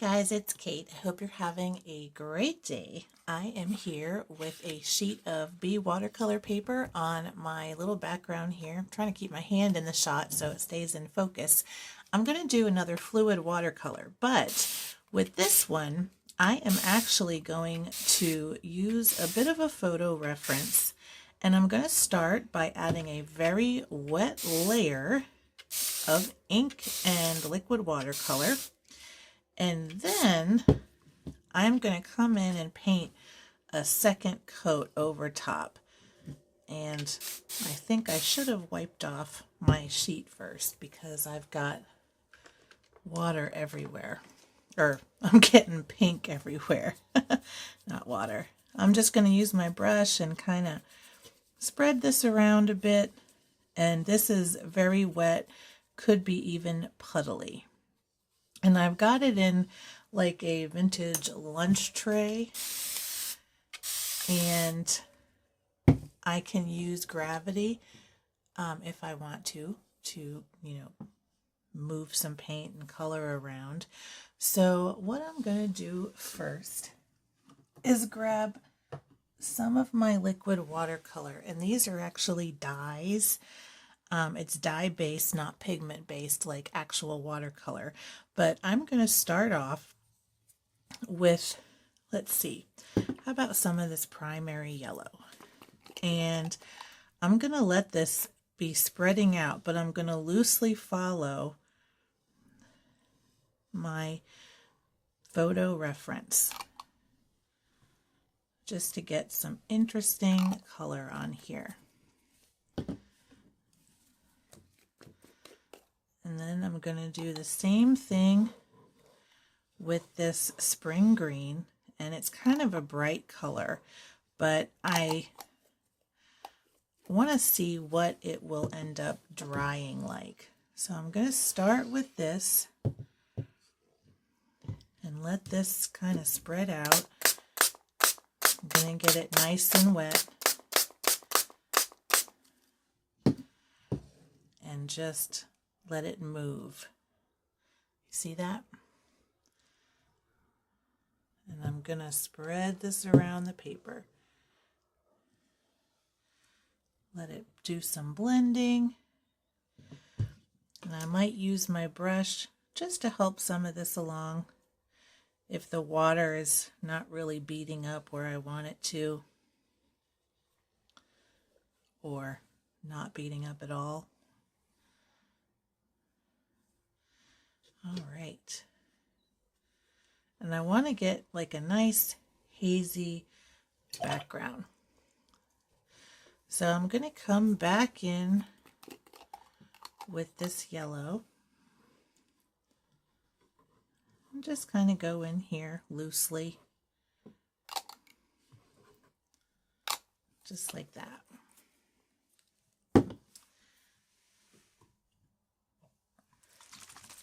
guys, it's Kate. I hope you're having a great day. I am here with a sheet of B watercolor paper on my little background here. I'm trying to keep my hand in the shot so it stays in focus. I'm going to do another fluid watercolor, but with this one, I am actually going to use a bit of a photo reference, and I'm going to start by adding a very wet layer of ink and liquid watercolor. And then I'm going to come in and paint a second coat over top. And I think I should have wiped off my sheet first because I've got water everywhere. Or I'm getting pink everywhere. Not water. I'm just going to use my brush and kind of spread this around a bit. And this is very wet, could be even puddly. And I've got it in like a vintage lunch tray, and I can use gravity if I want to move some paint and color around. So what I'm going to do first is grab some of my liquid watercolor, and these are actually dyes. It's dye-based, not pigment-based like actual watercolor. But I'm going to start off with, let's see, how about some of this primary yellow? And I'm going to let this be spreading out, but I'm going to loosely follow my photo reference just to get some interesting color on here. And then I'm going to do the same thing with this spring green, and it's kind of a bright color, but I want to see what it will end up drying like. So I'm going to start with this and let this kind of spread out. I'm going to get it nice and wet and just let it move. See that? And I'm going to spread this around the paper. Let it do some blending. And I might use my brush just to help some of this along if the water is not really beating up where I want it to, or not beating up at all. All right. And I want to get like a nice hazy background. So I'm going to come back in with this yellow. And just kind of go in here loosely. Just like that.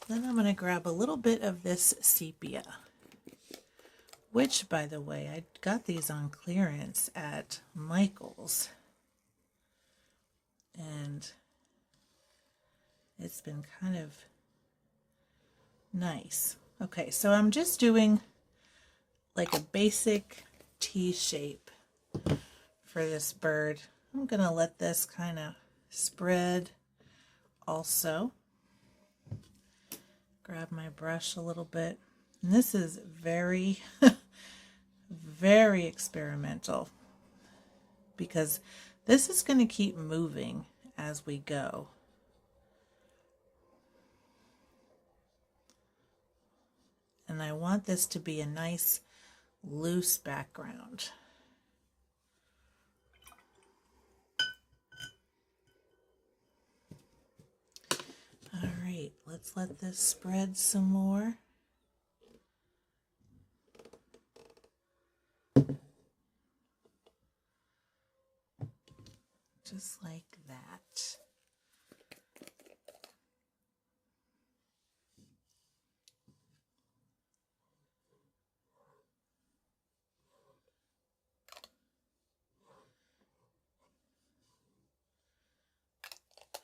Then I'm going to grab a little bit of this sepia, which, by the way, I got these on clearance at Michael's, and it's been kind of nice. Okay, so I'm just doing like a basic T shape for this bird. I'm going to let this kind of spread also. Grab my brush a little bit. And this is very, very experimental because this is going to keep moving as we go. And I want this to be a nice loose background. All right, let's let this spread some more. Just like that.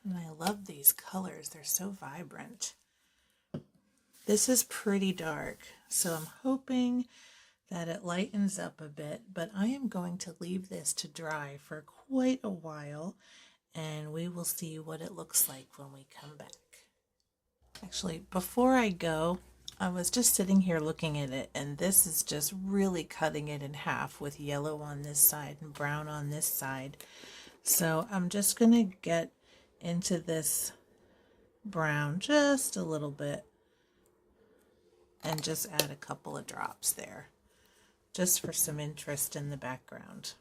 And I love these colors. They're so vibrant. This is pretty dark, so I'm hoping that it lightens up a bit, but I am going to leave this to dry for quite a while, and we will see what it looks like when we come back. Actually, before I go, I was just sitting here looking at it, and this is just really cutting it in half with yellow on this side and brown on this side. So I'm just going to get into this brown just a little bit and just add a couple of drops there, just for some interest in the background.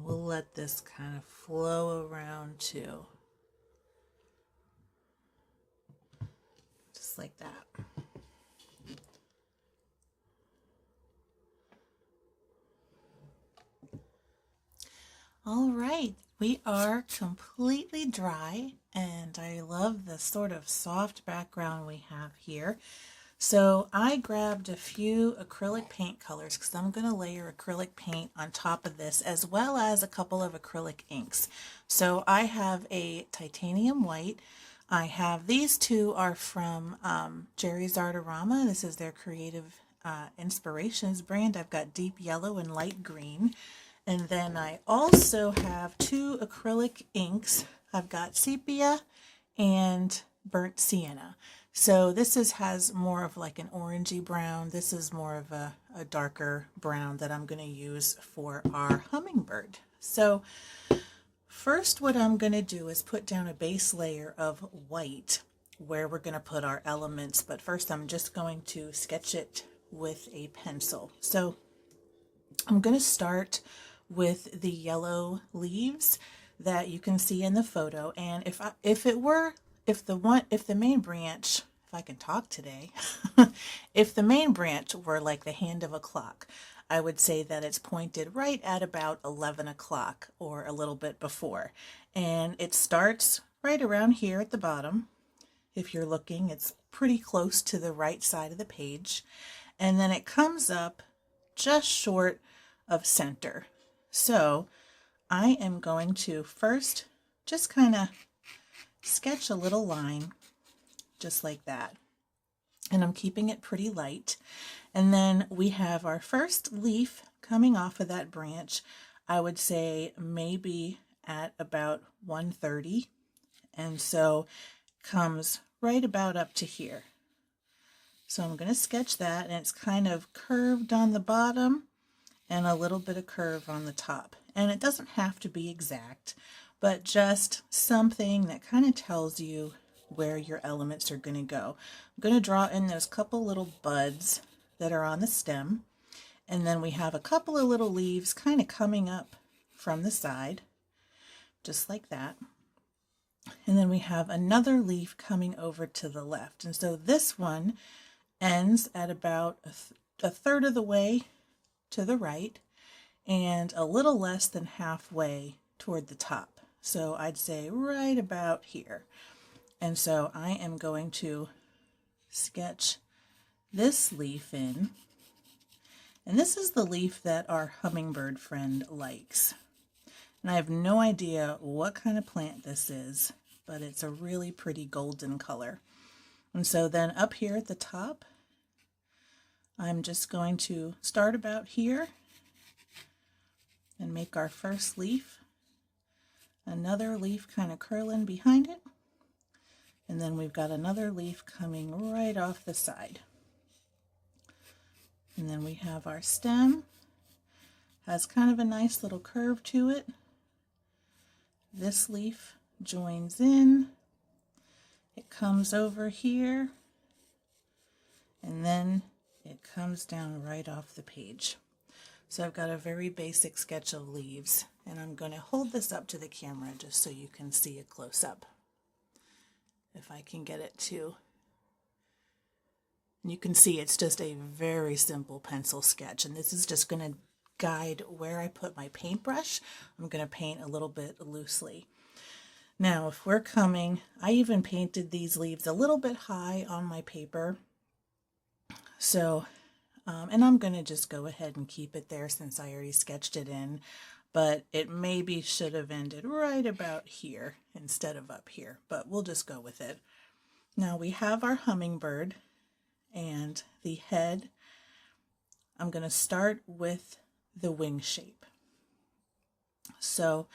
We'll let this kind of flow around too. Just like that. All right, we are completely dry, and I love the sort of soft background we have here. So I grabbed a few acrylic paint colors because I'm going to layer acrylic paint on top of this, as well as a couple of acrylic inks. So I have a titanium white. I have these two are from Jerry's Artorama. This is their Creative Inspirations brand. I've got deep yellow and light green. And then I also have two acrylic inks. I've got sepia and burnt sienna. So this has more of like an orangey brown. This is more of a darker brown that I'm going to use for our hummingbird. So first what I'm going to do is put down a base layer of white where we're going to put our elements. But first I'm just going to sketch it with a pencil. So I'm going to start with the yellow leaves that you can see in the photo. And if the main branch, if I can talk today, if the main branch were like the hand of a clock, I would say that it's pointed right at about 11 o'clock or a little bit before. And it starts right around here at the bottom. If you're looking, it's pretty close to the right side of the page. And then it comes up just short of center. So I am going to first just kind of sketch a little line just like that. And I'm keeping it pretty light. And then we have our first leaf coming off of that branch. I would say maybe at about 1:30. And so comes right about up to here. So I'm going to sketch that, and it's kind of curved on the bottom and a little bit of curve on the top. And it doesn't have to be exact, but just something that kind of tells you where your elements are going to go. I'm going to draw in those couple little buds that are on the stem, and then we have a couple of little leaves kind of coming up from the side, just like that. And then we have another leaf coming over to the left. And so this one ends at about a third of the way to the right and a little less than halfway toward the top. So I'd say right about here. And so I am going to sketch this leaf in. And this is the leaf that our hummingbird friend likes. And I have no idea what kind of plant this is, but it's a really pretty golden color. And so then up here at the top, I'm just going to start about here and make our first leaf. Another leaf kind of curling behind it. And then we've got another leaf coming right off the side. And then we have our stem. Has kind of a nice little curve to it. This leaf joins in. It comes over here. And then it comes down right off the page. So I've got a very basic sketch of leaves, and I'm going to hold this up to the camera just so you can see it close up. If I can get it to. And you can see it's just a very simple pencil sketch, and this is just going to guide where I put my paintbrush. I'm going to paint a little bit loosely. Now, if we're coming, I even painted these leaves a little bit high on my paper. So And I'm going to just go ahead and keep it there since I already sketched it in, but it maybe should have ended right about here instead of up here, but we'll just go with it. Now we have our hummingbird and the head. I'm going to start with the wing shape. So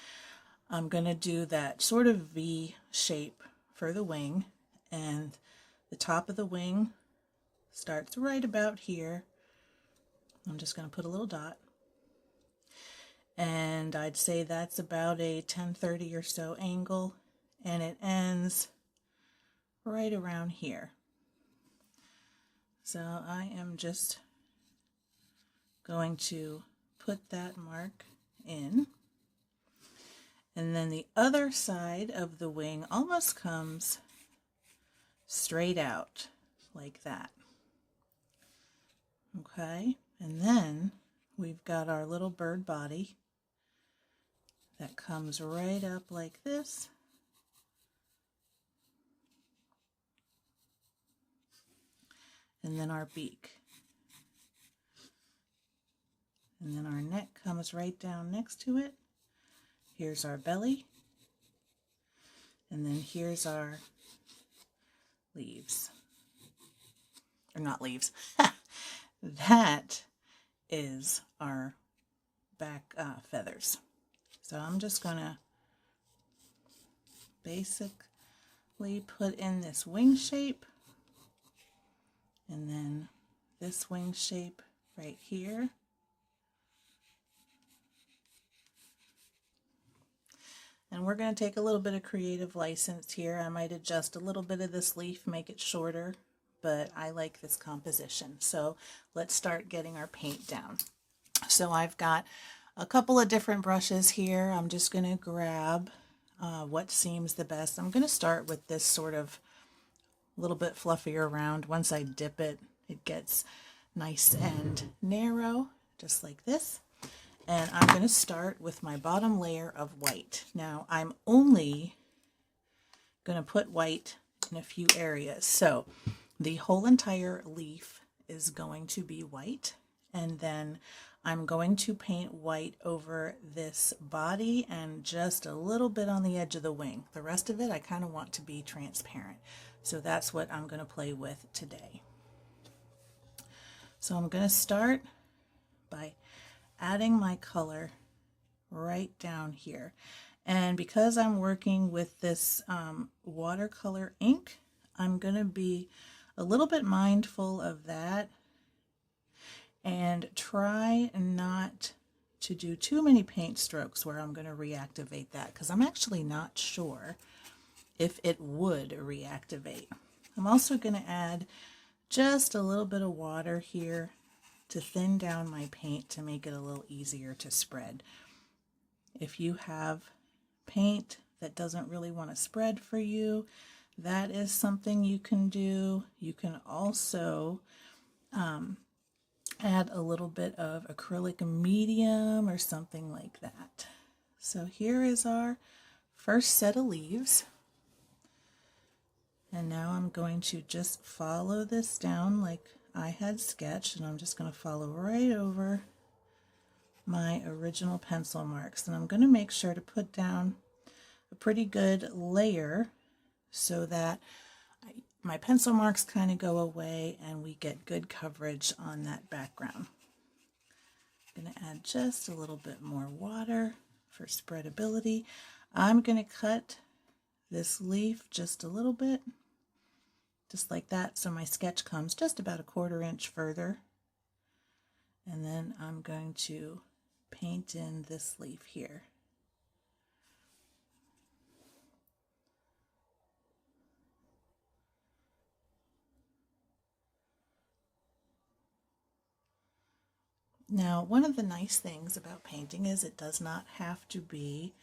I'm going to do that sort of V shape for the wing, and the top of the wing starts right about here. I'm just going to put a little dot, and I'd say that's about a 10-30 or so angle, and it ends right around here. So I am just going to put that mark in, and then the other side of the wing almost comes straight out like that. Okay, and then we've got our little bird body that comes right up like this. And then our beak. And then our neck comes right down next to it. Here's our belly. And then here's our leaves. Or not leaves. That is our back feathers. So I'm just going to basically put in this wing shape, and then this wing shape right here. And we're going to take a little bit of creative license here. I might adjust a little bit of this leaf, make it shorter, but I like this composition. So let's start getting our paint down. So I've got a couple of different brushes here. I'm just going to grab what seems the best. I'm going to start with this sort of a little bit fluffier round. Once I dip it, it gets nice and narrow, just like this. And I'm going to start with my bottom layer of white. Now I'm only going to put white in a few areas. So the whole entire leaf is going to be white, and then I'm going to paint white over this body and just a little bit on the edge of the wing. The rest of it I kind of want to be transparent. So that's what I'm going to play with today. So I'm going to start by adding my color right down here. And because I'm working with this watercolor ink, I'm going to be a little bit mindful of that and try not to do too many paint strokes where I'm going to reactivate that, because I'm actually not sure if it would reactivate. I'm also going to add just a little bit of water here to thin down my paint to make it a little easier to spread. If you have paint that doesn't really want to spread for you, that is something you can do. You can also add a little bit of acrylic medium or something like that. So here is our first set of leaves. And now I'm going to just follow this down like I had sketched, and I'm just going to follow right over my original pencil marks. And I'm going to make sure to put down a pretty good layer so that my pencil marks kind of go away and we get good coverage on that background. I'm going to add just a little bit more water for spreadability. I'm going to cut this leaf just a little bit, just like that, so my sketch comes just about a 1/4 inch further. And then I'm going to paint in this leaf here. Now, one of the nice things about painting is it does not have to be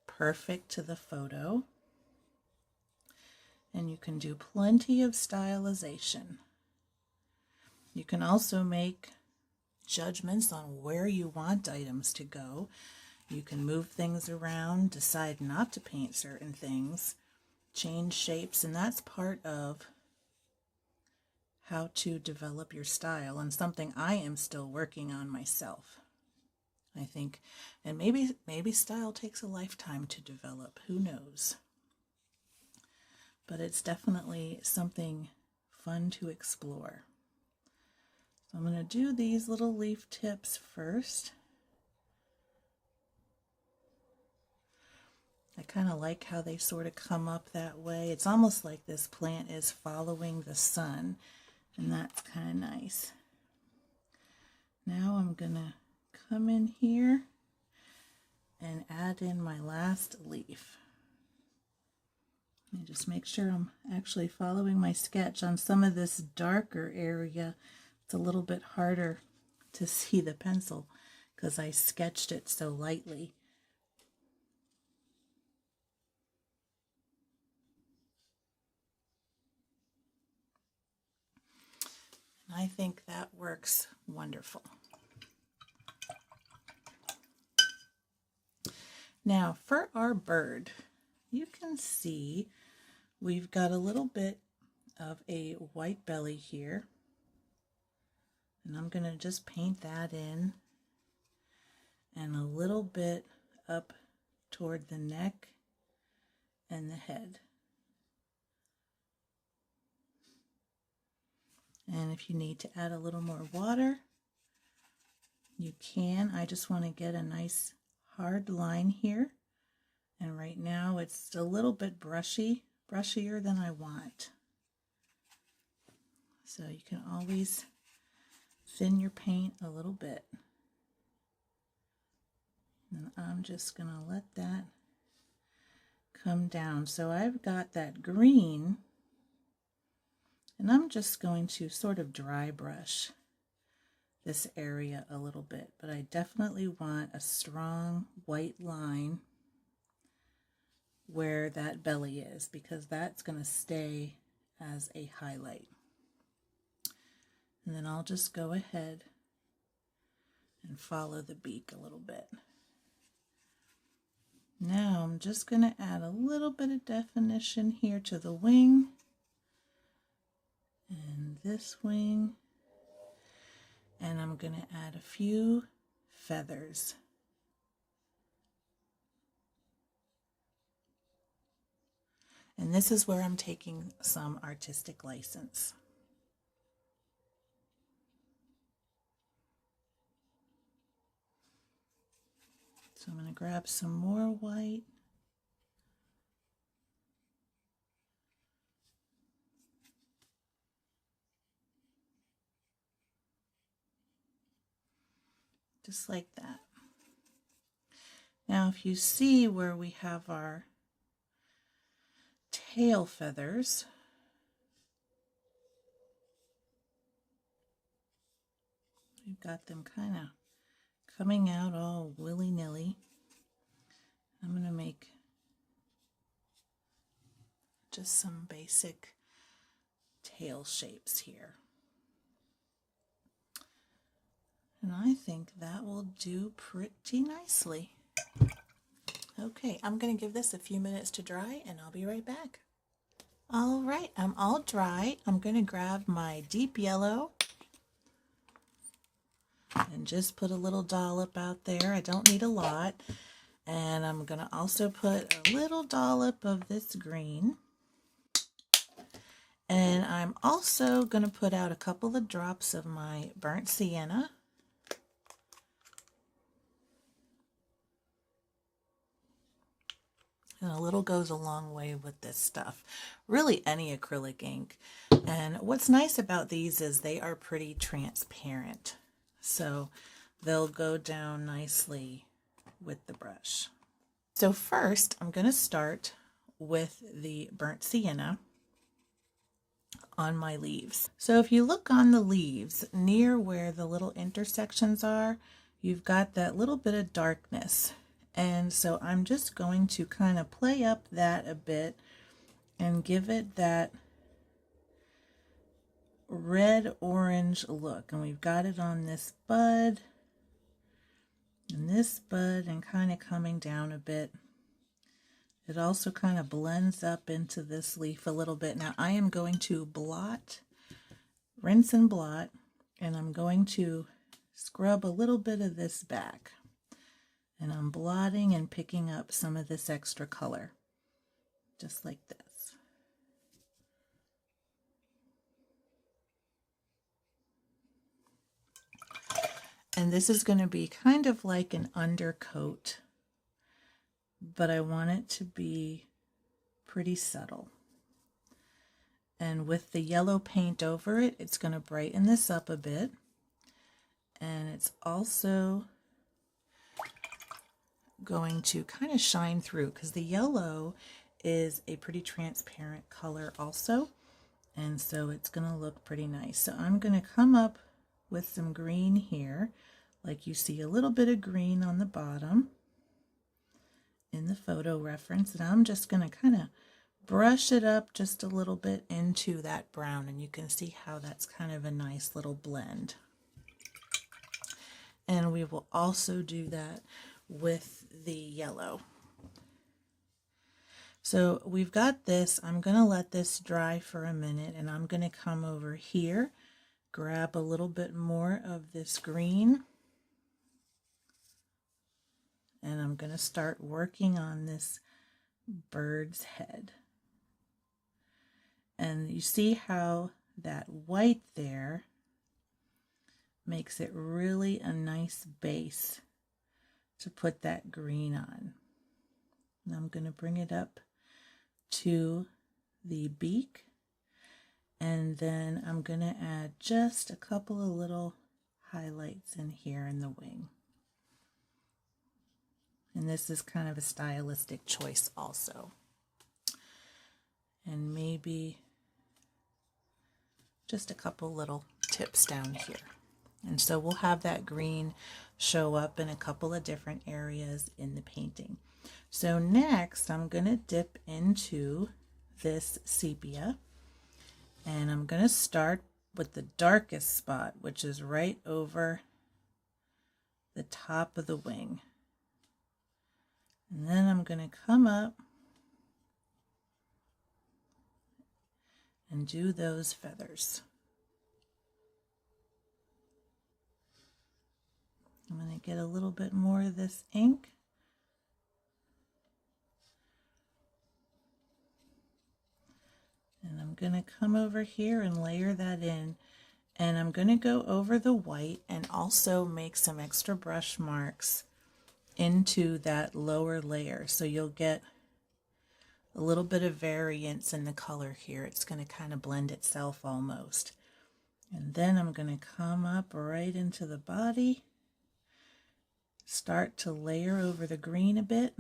perfect to the photo, and you can do plenty of stylization. You can also make judgments on where you want items to go. You can move things around, decide not to paint certain things, change shapes, and that's part of how to develop your style, and something I am still working on myself. I think, and maybe style takes a lifetime to develop, who knows. But it's definitely something fun to explore. So I'm going to do these little leaf tips first. I kind of like how they sort of come up that way. It's almost like this plant is following the sun, and that's kind of nice. Now I'm going to come in here and add in my last leaf. And just make sure I'm actually following my sketch. On some of this darker area, it's a little bit harder to see the pencil because I sketched it so lightly. And I think that works wonderful. Now for our bird, you can see we've got a little bit of a white belly here, and I'm going to just paint that in, and a little bit up toward the neck and the head. And if you need to add a little more water, you can. I just want to get a nice hard line here. And right now it's a little bit brushier than I want. So you can always thin your paint a little bit. And I'm just going to let that come down. So I've got that green, and I'm just going to sort of dry brush this area a little bit, but I definitely want a strong white line where that belly is, because that's going to stay as a highlight. And then I'll just go ahead and follow the beak a little bit. Now I'm just going to add a little bit of definition here to the wing and this wing, and I'm going to add a few feathers. And this is where I'm taking some artistic license. So I'm going to grab some more white. Just like that. Now if you see where we have our tail feathers, we've got them kind of coming out all willy-nilly. I'm going to make just some basic tail shapes here. And I think that will do pretty nicely. Okay, I'm going to give this a few minutes to dry, and I'll be right back. All right, I'm all dry. I'm going to grab my deep yellow and just put a little dollop out there. I don't need a lot. And I'm going to also put a little dollop of this green. And I'm also going to put out a couple of drops of my burnt sienna. And a little goes a long way with this stuff. Really any acrylic ink. And what's nice about these is they are pretty transparent. So they'll go down nicely with the brush. So first I'm going to start with the burnt sienna on my leaves. So if you look on the leaves near where the little intersections are, you've got that little bit of darkness. And so I'm just going to kind of play up that a bit and give it that red-orange look. And we've got it on this bud and this bud, and kind of coming down a bit. It also kind of blends up into this leaf a little bit. Now I am going to blot rinse and blot, and I'm going to scrub a little bit of this back. And I'm blotting and picking up some of this extra color, just like this. And this is going to be kind of like an undercoat, but I want it to be pretty subtle. And with the yellow paint over it, it's going to brighten this up a bit. And it's also going to kind of shine through, because the yellow is a pretty transparent color also, and so it's going to look pretty nice. So I'm going to come up with some green here, like you see a little bit of green on the bottom in the photo reference, and I'm just going to kind of brush it up just a little bit into that brown, and you can see how that's kind of a nice little blend. And we will also do that with the yellow. So we've got this. I'm going to let this dry for a minute, and I'm going to come over here, grab a little bit more of this green, and I'm going to start working on this bird's head. And you see how that white there makes it really a nice base to put that green on. And I'm going to bring it up to the beak, and then I'm going to add just a couple of little highlights in here in the wing. And this is kind of a stylistic choice also. And maybe just a couple little tips down here. And so we'll have that green show up in a couple of different areas in the painting. So next I'm going to dip into this sepia, and I'm going to start with the darkest spot, which is right over the top of the wing. And then I'm going to come up and do those feathers. I'm going to get a little bit more of this ink. And I'm going to come over here and layer that in. And I'm going to go over the white and also make some extra brush marks into that lower layer. So you'll get a little bit of variance in the color here. It's going to kind of blend itself almost. And then I'm going to come up right into the body. Start to layer over the green a bit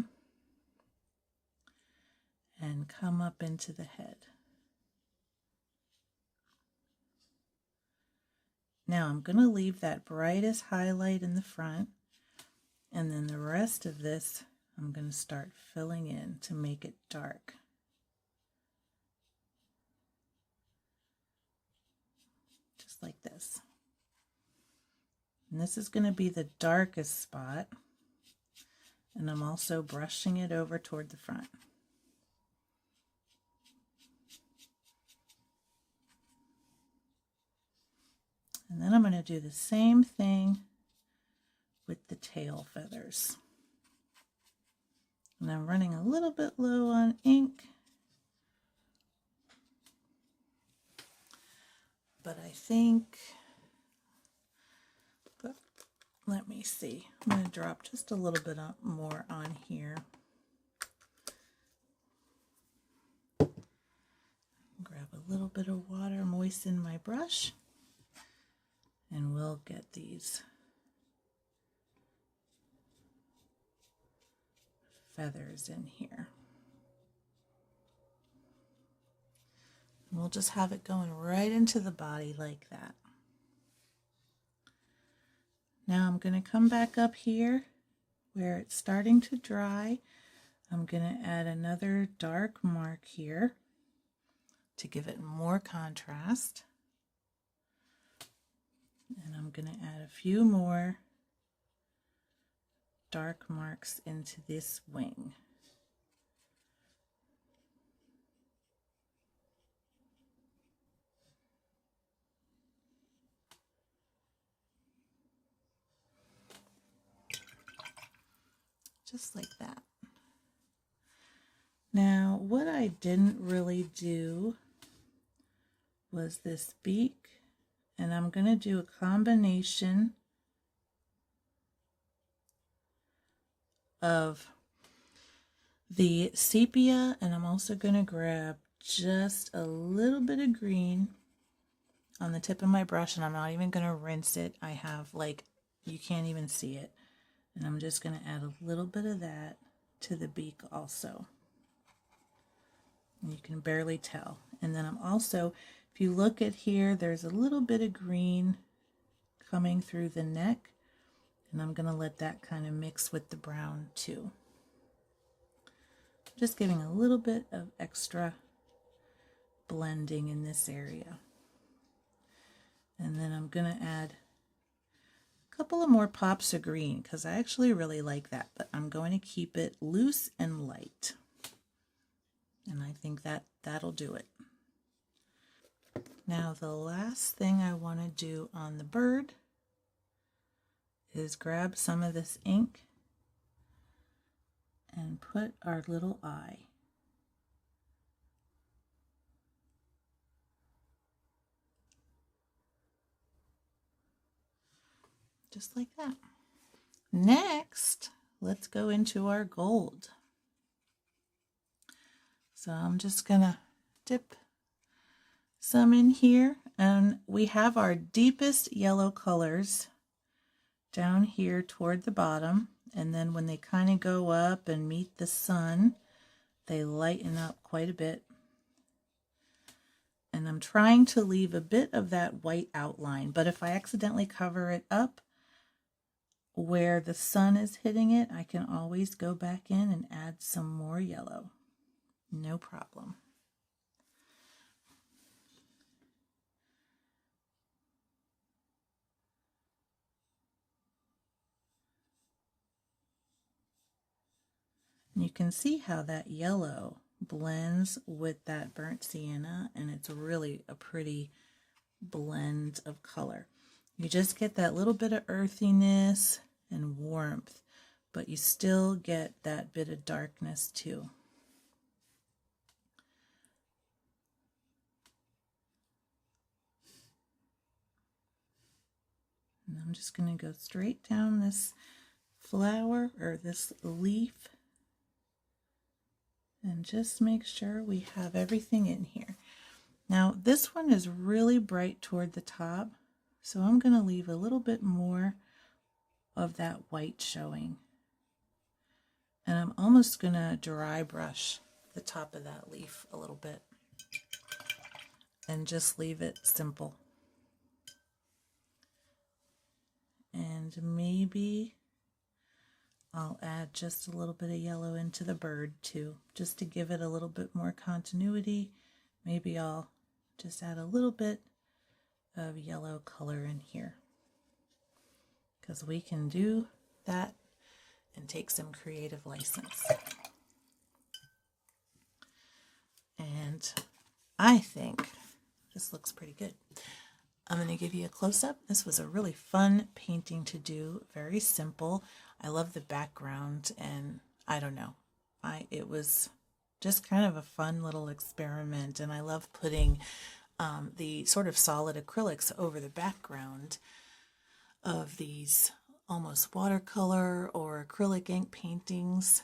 and come up into the head. Now I'm going to leave that brightest highlight in the front, and then the rest of this I'm going to start filling in to make it dark. Just like this. And this is going to be the darkest spot, and I'm also brushing it over toward the front. And then I'm going to do the same thing with the tail feathers. And I'm running a little bit low on ink, but I think, let me see, I'm going to drop just a little bit more on here. Grab a little bit of water, moisten my brush, and we'll get these feathers in here. And we'll just have it going right into the body like that. Now I'm going to come back up here where it's starting to dry. I'm going to add another dark mark here to give it more contrast. And I'm going to add a few more dark marks into this wing. just like that. Now, what I didn't really do was this beak, and I'm going to do a combination of the sepia, and I'm also going to grab just a little bit of green on the tip of my brush, and I'm not even going to rinse it. I have, like, you can't even see it. And I'm just going to add a little bit of that to the beak also. And you can barely tell. And then I'm also, if you look at here, there's a little bit of green coming through the neck, and I'm going to let that kind of mix with the brown too. Just giving a little bit of extra blending in this area. And then I'm going to add a couple of more pops of green because I actually really like that, but I'm going to keep it loose and light. And I think that that'll do it. Now the last thing I want to do on the bird is grab some of this ink and put our little eye. Just like that. Next, let's go into our gold. So I'm just gonna dip some in here, and we have our deepest yellow colors down here toward the bottom, and then when they kind of go up and meet the sun, they lighten up quite a bit. And I'm trying to leave a bit of that white outline, but if I accidentally cover it up where the sun is hitting it, I can always go back in and add some more yellow. No problem. And you can see how that yellow blends with that burnt sienna, and it's really a pretty blend of color. You just get that little bit of earthiness and warmth, but you still get that bit of darkness too. And I'm just going to go straight down this flower or this leaf and just make sure we have everything in here. Now this one is really bright toward the top, so I'm going to leave a little bit more of that white showing. And I'm almost going to dry brush the top of that leaf a little bit and just leave it simple. And maybe I'll add just a little bit of yellow into the bird too, just to give it a little bit more continuity. Maybe I'll just add a little bit of yellow color in here, because we can do that and take some creative license. And I think this looks pretty good. I'm going to give you a close-up. This was a really fun painting to do, very simple. I love the background, and I don't know, it was just kind of a fun little experiment, and I love putting the sort of solid acrylics over the background of these almost watercolor or acrylic ink paintings.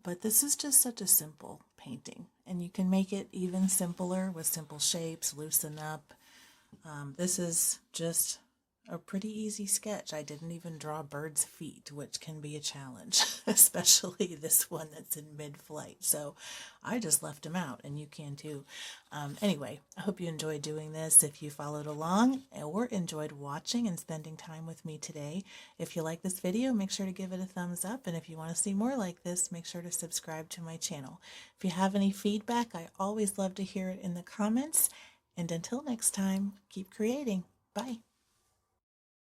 But this is just such a simple painting, and you can make it even simpler with simple shapes, loosen up. This is just a pretty easy sketch. I didn't even draw birds' feet, which can be a challenge, especially this one that's in mid-flight. So I just left them out, and you can too. Anyway, I hope you enjoyed doing this. If you followed along or enjoyed watching and spending time with me today, if you like this video, make sure to give it a thumbs up. And if you want to see more like this, make sure to subscribe to my channel. If you have any feedback, I always love to hear it in the comments. And until next time, keep creating. Bye.